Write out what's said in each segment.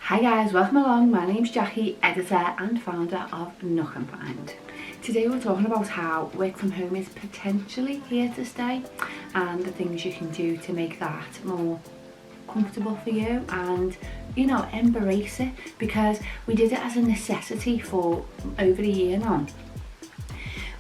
Hi guys, welcome along. My name's Jackie, editor and founder of Nook and Find. Today we're talking about how work from home is potentially here to stay and the things you can do to make that more comfortable for you and, you know, embrace it, because we did it as a necessity for over a year now.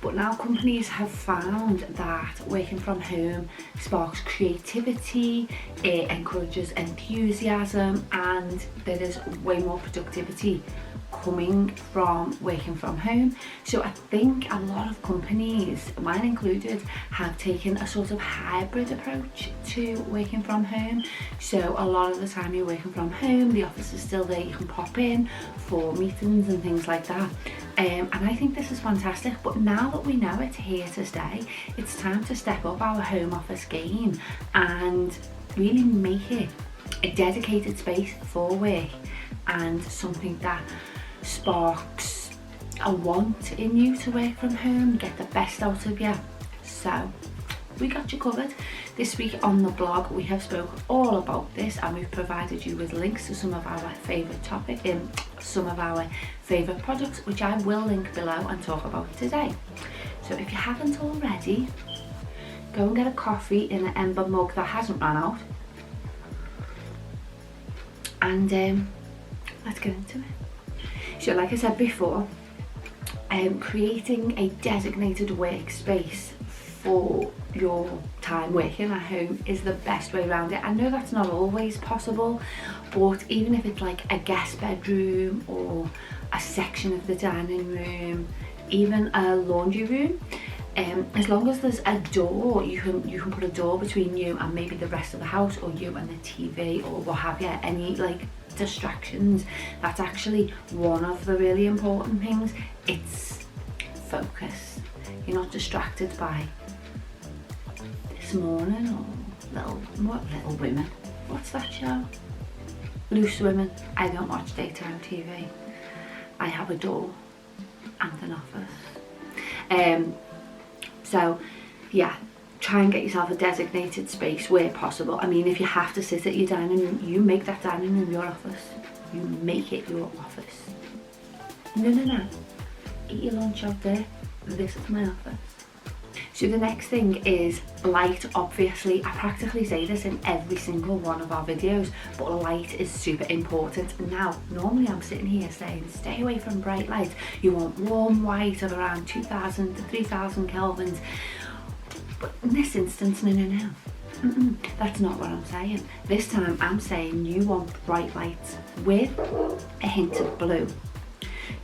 But now companies have found that working from home sparks creativity, it encourages enthusiasm, and there is way more productivity coming from working from home. So I think a lot of companies, mine included, have taken a sort of hybrid approach to working from home. So a lot of the time you're working from home, the office is still there, you can pop in for meetings and things like that. And I think this is fantastic, but now that we know it's here to stay, it's time to step up our home office game and really make it a dedicated space for work and something that sparks a want in you to work from home, get the best out of you. So we got you covered. This week on the blog we have spoke all about this, and we've provided you with links to some of our favourite topics and some of our favourite products, which I will link below and talk about today. So if you haven't already, go and get a coffee in an Ember mug that hasn't run out, and let's get into it. So like I said before, creating a designated workspace for your time working at home is the best way around it. I know that's not always possible, but even if it's like a guest bedroom or a section of the dining room, even a laundry room, as long as there's a door, you can put a door between you and maybe the rest of the house, or you and the TV, or what have you, any like distractions. That's actually one of the really important things. It's focus. You're not distracted by This Morning or Little Women. What's that show? Loose Women. I don't watch daytime TV. I have a door and an office. So yeah, try and get yourself a designated space where possible. I mean, if you have to sit at your dining room, you make that dining room your office. You make it your office. No. Eat your lunch out there. This is my office. So the next thing is light. Obviously, I practically say this in every single one of our videos, but light is super important. Now, normally I'm sitting here saying stay away from bright lights. You want warm white of around 2000 to 3000 kelvins. But in this instance, no. That's not what I'm saying. This time I'm saying you want bright lights with a hint of blue.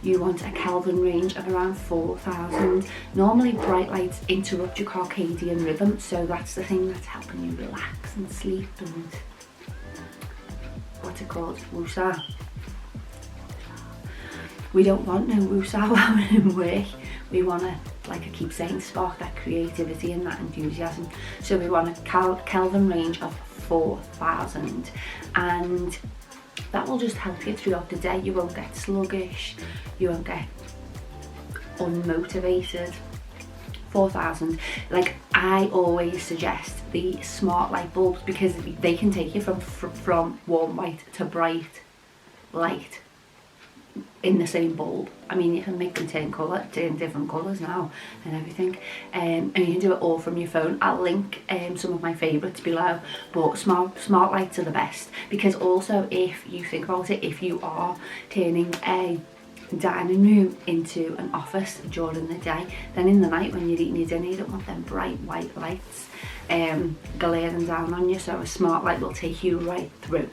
You want a Kelvin range of around 4000. Normally bright lights interrupt your circadian rhythm, so that's the thing that's helping you relax and sleep and what's it called? Woosah. We don't want no woosah while we're in work. We want to, like I keep saying, spark that creativity and that enthusiasm. So we want a Kelvin range of 4000, and that will just help you throughout the day. You won't get sluggish, you won't get unmotivated. 4000. Like I always suggest the smart light bulbs, because they can take you from warm white to bright light in the same bulb. I mean, you can make them turn different colours now and everything, and you can do it all from your phone. I'll link some of my favourites below, but smart lights are the best, because also if you think about it, if you are turning a dining room into an office during the day, then in the night when you're eating your dinner, you don't want them bright white lights glaring down on you. So a smart light will take you right through.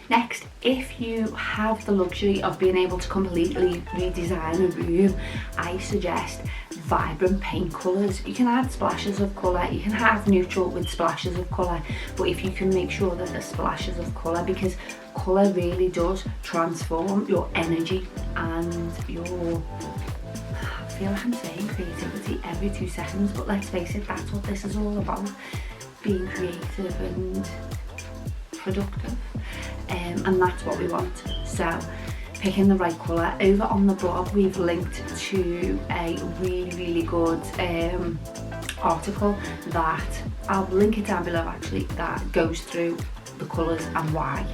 Next, if you have the luxury of being able to completely redesign a room, I suggest vibrant paint colours. You can add splashes of colour, you can have neutral with splashes of colour, but if you can make sure that there's splashes of colour, because colour really does transform your energy and your, I feel like I'm saying creativity every 2 seconds, but let's face it, that's what this is all about, being creative and productive, and that's what we want. So picking the right colour. Over on the blog we've linked to a really good article that, I'll link it down below actually, that goes through the colours and why.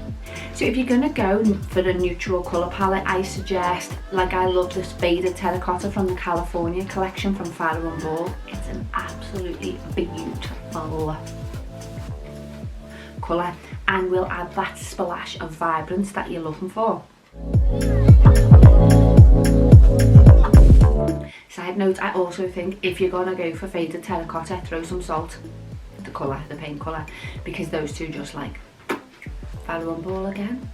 So if you're going to go for a neutral colour palette, I suggest, like I love this faded terracotta from the California collection from Fire and Ball. It's an absolutely beautiful colour and will add that splash of vibrance that you're looking for. Side note, I also think if you're going to go for faded terracotta, throw some salt, the colour, the paint colour, because those two just like Fire and Ball again.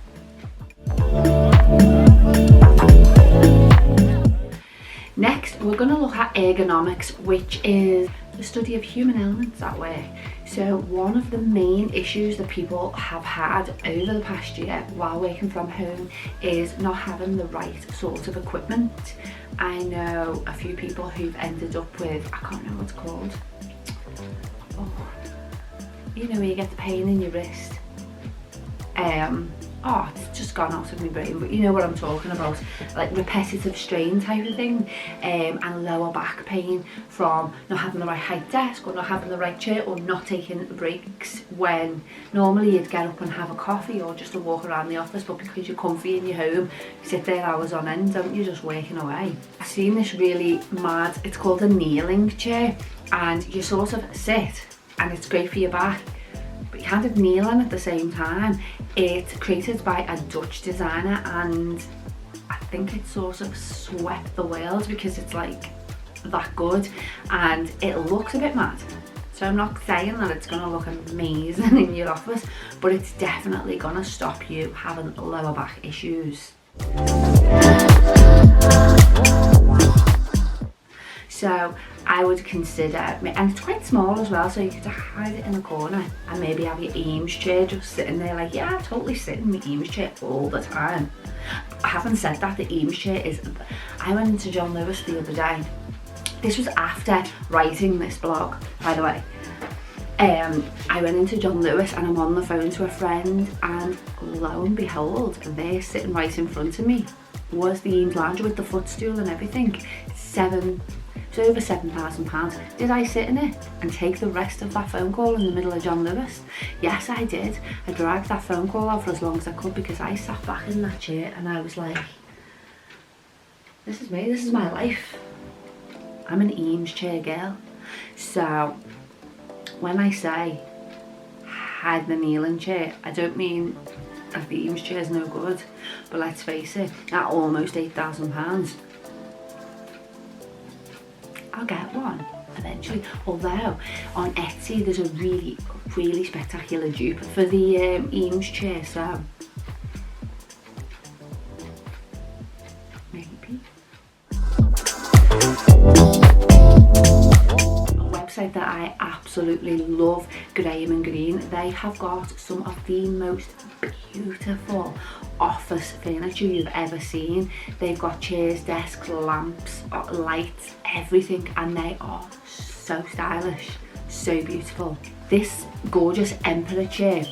Next, we're going to look at ergonomics, which is the study of human elements at work. So one of the main issues that people have had over the past year while working from home is not having the right sort of equipment. I know a few people who've ended up with, I can't know what it's called. Oh, you know where you get the pain in your wrist. Oh, it's just gone out of my brain, but you know what I'm talking about, like repetitive strain type of thing, and lower back pain from not having the right height desk or not having the right chair or not taking breaks when normally you'd get up and have a coffee or just a walk around the office, but because you're comfy in your home, you sit there hours on end, don't you, just working away. I've seen this really mad, it's called a kneeling chair, and you sort of sit and it's great for your back, but you kind of kneel in at the same time. It's created by a Dutch designer and I think it sort of swept the world because it's like that good and it looks a bit mad. So I'm not saying that it's going to look amazing in your office, but it's definitely going to stop you having lower back issues. So I would consider, and it's quite small as well, so you could hide it in a corner and maybe have your Eames chair just sitting there like, yeah, I totally sit in my Eames chair all the time. Having said that, the Eames chair is, I went into John Lewis the other day. This was after writing this blog, by the way. I went into John Lewis and I'm on the phone to a friend and lo and behold, they're sitting right in front of me. Was the Eames lounger with the footstool and everything. It's over £7,000. Did I sit in it and take the rest of that phone call in the middle of John Lewis? Yes, I did. I dragged that phone call out for as long as I could because I sat back in that chair and I was like, this is me, this is my life. I'm an Eames chair girl. So when I say hide the kneeling chair, I don't mean that the Eames chair is no good, but let's face it, at almost £8,000. I'll get one eventually, although on Etsy there's a really spectacular dupe for the Eames chair, so maybe. A website that I absolutely love, Graham & Green, they have got some of the most beautiful office furniture you've ever seen. They've got chairs, desks, lamps, lights, everything, and they are so stylish, so beautiful. This gorgeous Emperor chair,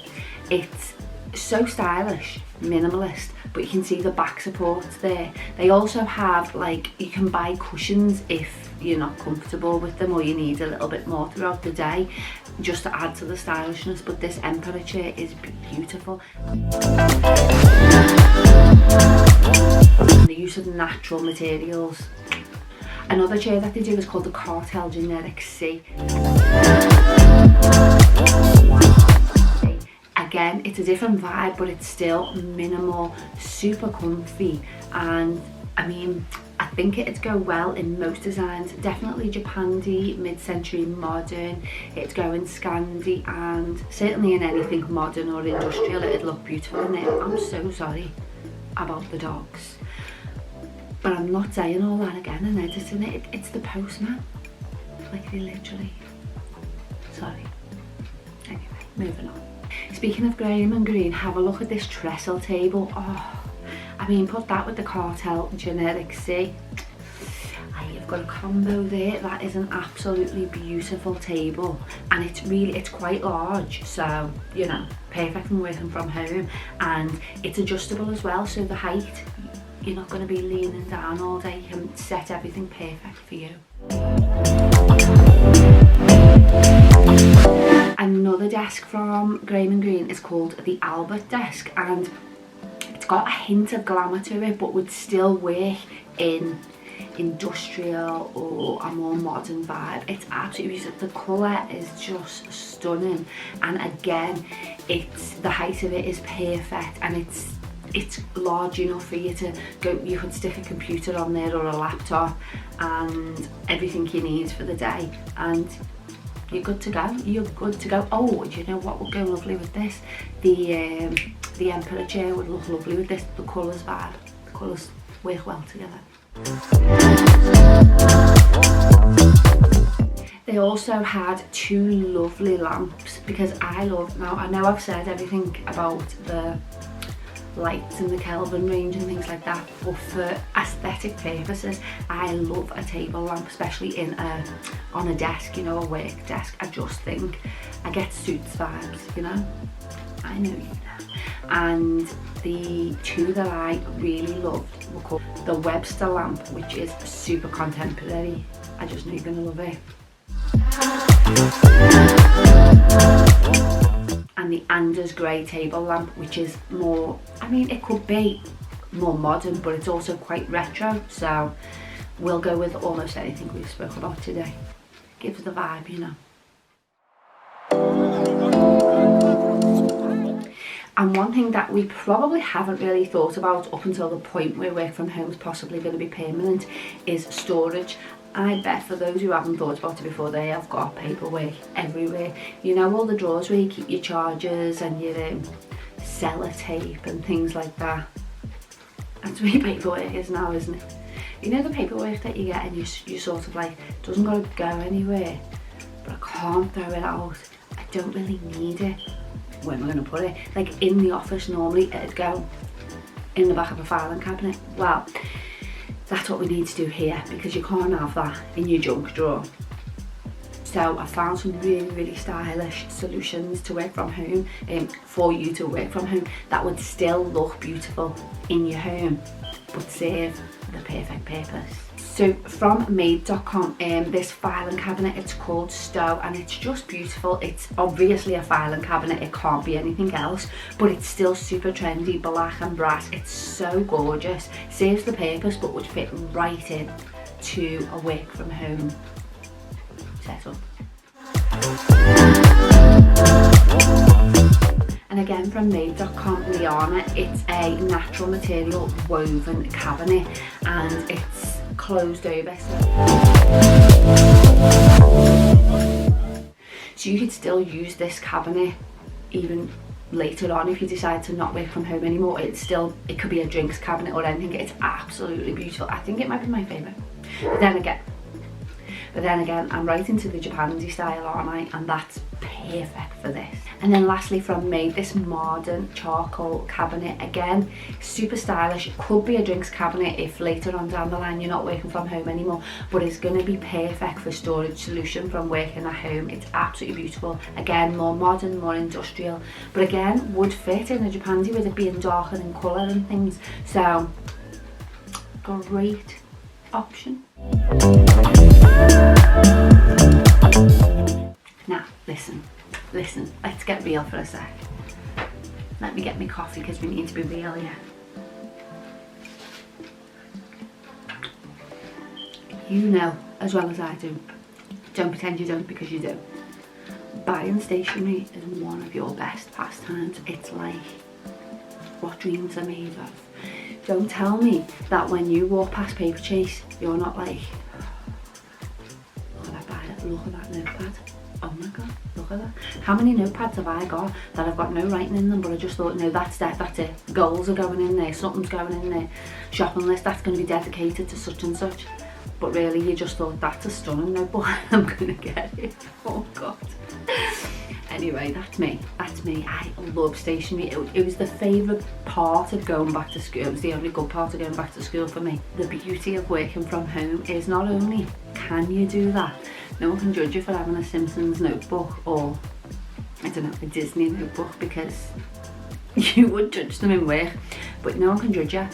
it's so stylish, minimalist, but you can see the back supports there. They also have, like, you can buy cushions if you're not comfortable with them or you need a little bit more throughout the day, just to add to the stylishness, but this Emperor chair is beautiful. And the use of natural materials. Another chair that they do is called the Cartel Generic C. Again, it's a different vibe, but it's still minimal, super comfy, and I mean, I think it'd go well in most designs. Definitely Japandi, mid-century modern, it'd go in Scandi, and certainly in anything modern or industrial, it'd look beautiful in it. I'm so sorry about the dogs, but I'm not saying all that again and editing it. It's the postman, like they literally, sorry. Anyway, moving on. Speaking of Graham & Green, have a look at this trestle table. Oh, I mean, put that with the Cartel Generic C. You've got a combo there. That is an absolutely beautiful table, and it's quite large, so you know, perfect for working from home, and it's adjustable as well, so the height, you're not going to be leaning down all day. You can set everything perfect for you. desk from Graham and Green is called the Albert desk, and it's got a hint of glamour to it, but would still work in industrial or a more modern vibe. It's absolutely beautiful. The colour is just stunning, and again, it's the height of it is perfect, and it's large enough for you to go. You could stick a computer on there or a laptop and everything you need for the day, and you're good to go. You're good to go. Oh, do you know what would go lovely with this? The Emperor chair would look lovely with this. The colours vibe. The colours work well together. They also had 2 lovely lamps, because I know I've said everything about the lights and the Kelvin range and things like that, but for aesthetic purposes I love a table lamp, especially on a desk, you know, a work desk. I just think I get Suits vibes, you know. I know you know. And the 2 that I really loved were called the Webster Lamp, which is super contemporary. I just know you're gonna love it. And the Anders Grey table lamp, which is more, I mean, it could be more modern, but it's also quite retro, so we'll go with almost anything we've spoken about today. Gives the vibe, you know. And one thing that we probably haven't really thought about up until the point where work from home is possibly going to be permanent is storage. I bet for those who haven't thought about it before, they have got paperwork everywhere. You know, all the drawers where you keep your chargers and your sellotape and things like that. That's where your paperwork is now, isn't it? You know, the paperwork that you get and you sort of like, doesn't got to go anywhere, but I can't throw it out. I don't really need it. Where am I going to put it? Like in the office normally it'd go in the back of a filing cabinet. Well, that's what we need to do here, because you can't have that in your junk drawer. So I found some really stylish solutions to work from home, for you to work from home, that would still look beautiful in your home but serve the perfect purpose. So from made.com, this filing cabinet, it's called Stow, and it's just beautiful. It's obviously a filing cabinet, it can't be anything else, but it's still super trendy, black and brass. It's so gorgeous, serves the purpose, but would fit right in to a work from home setup. And again from made.com, Liana, it's a natural material woven cabinet, and it's closed over, so you could still use this cabinet even later on if you decide to not work from home anymore. It could be a drinks cabinet or anything. It's absolutely beautiful. I think it might be my favourite. But then again, I'm right into the Japansy style, aren't I? And that's perfect for this. And then lastly from Made, this modern charcoal cabinet. Again, super stylish. It could be a drinks cabinet if later on down the line you're not working from home anymore, but it's going to be perfect for storage solution from working at home. It's absolutely beautiful. Again, more modern, more industrial, but again, would fit in a Japansy with it being darker in colour and things. So, great option. Now, listen, let's get real for a sec. Let me get me coffee, because we need to be real here. You know as well as I do, don't pretend you don't, because you do. Buying stationery is one of your best pastimes. It's like what dreams are made of. Don't tell me that when you walk past Paperchase, you're not like, look at that, look at that notepad. Oh my god, look at that. How many notepads have I got that I've got no writing in them, but I just thought, no, that's it. Goals are going in there, something's going in there. Shopping list, that's going to be dedicated to such and such. But really, you just thought, that's a stunning notebook, I'm going to get it. Oh god. Anyway, that's me. I love stationery. It was the favourite part of going back to school. It was the only good part of going back to school for me. The beauty of working from home is not only can you do that, no one can judge you for having a Simpsons notebook or, I don't know, a Disney notebook, because you would judge them in work, but no one can judge you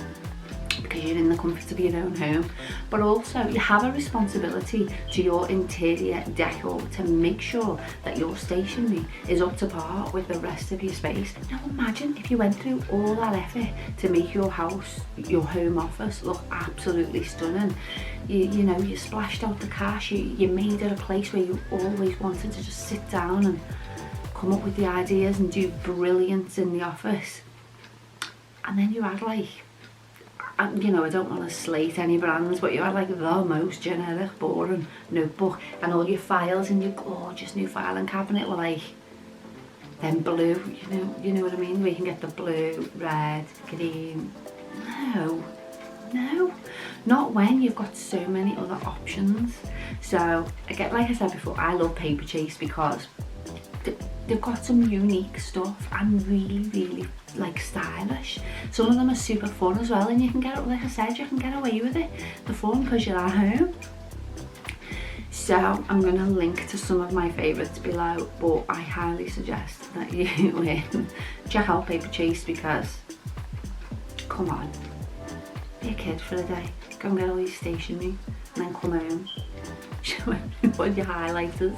because because you're in the comfort of your own home, but also you have a responsibility to your interior decor to make sure that your stationery is up to par with the rest of your space. Now imagine if you went through all that effort to make your house, your home office, look absolutely stunning. You know, you splashed out the cash, you made it a place where you always wanted to just sit down and come up with the ideas and do brilliance in the office. And then you had like, you know, I don't want to slate any brands, but you had like the most generic, boring notebook, and all your files in your gorgeous new filing cabinet were like them blue, you know what I mean, where you can get the blue, red, green. No, not when you've got so many other options. So again, like I said before, I love Paper Chase because they've got some unique stuff and really like stylish. Some of them are super fun as well, and you can get it, like I said, you can get away with it, the fun, because you're at home. So I'm going to link to some of my favourites below, but I highly suggest that you check out Paper Chase because, come on, be a kid for a day, go and get all your stationery and then come home, show everyone your highlighters.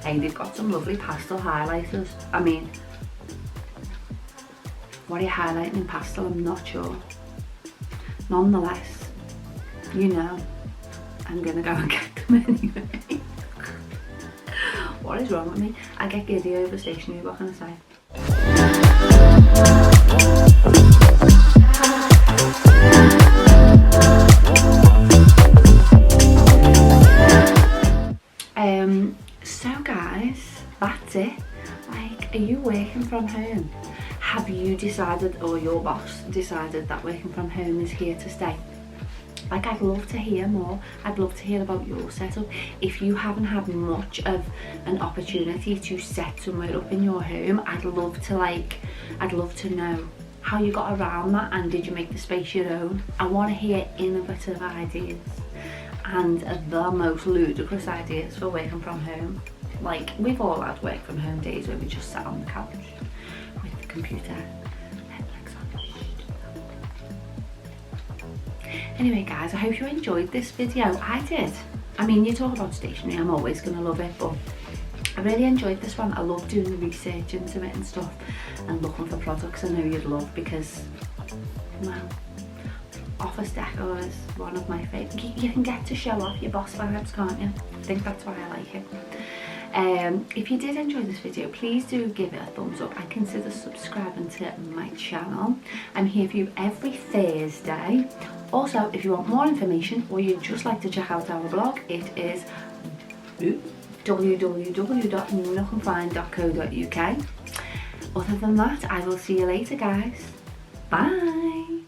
Hey, they've got some lovely pastel highlighters. I mean, what are you highlighting in pastel? I'm not sure. Nonetheless, you know, I'm gonna go and get them anyway. What is wrong with me? I get giddy over stationery, what can I say? So guys, that's it. Like, are you working from home? Have you decided, or your boss decided, that working from home is here to stay? Like, I'd love to hear more. I'd love to hear about your setup. If you haven't had much of an opportunity to set somewhere up in your home, I'd love to know how you got around that, and did you make the space your own? I want to hear innovative ideas and the most ludicrous ideas for working from home. Like, we've all had work from home days where we just sat on the couch with the computer, Netflix on. Anyway guys, I hope you enjoyed this video. I did. I mean, you talk about stationery, I'm always gonna love it, but I really enjoyed this one. I love doing the research into it and stuff, and looking for products I know you'd love, because, well, office decor is one of my favourites. You can get to show off your boss vibes, can't you? I think that's why I like it. If you did enjoy this video, please do give it a thumbs up and consider subscribing to my channel. I'm here for you every Thursday. Also, if you want more information or you'd just like to check out our blog, it is www.nookandfine.co.uk. Other than that, I will see you later guys. Bye!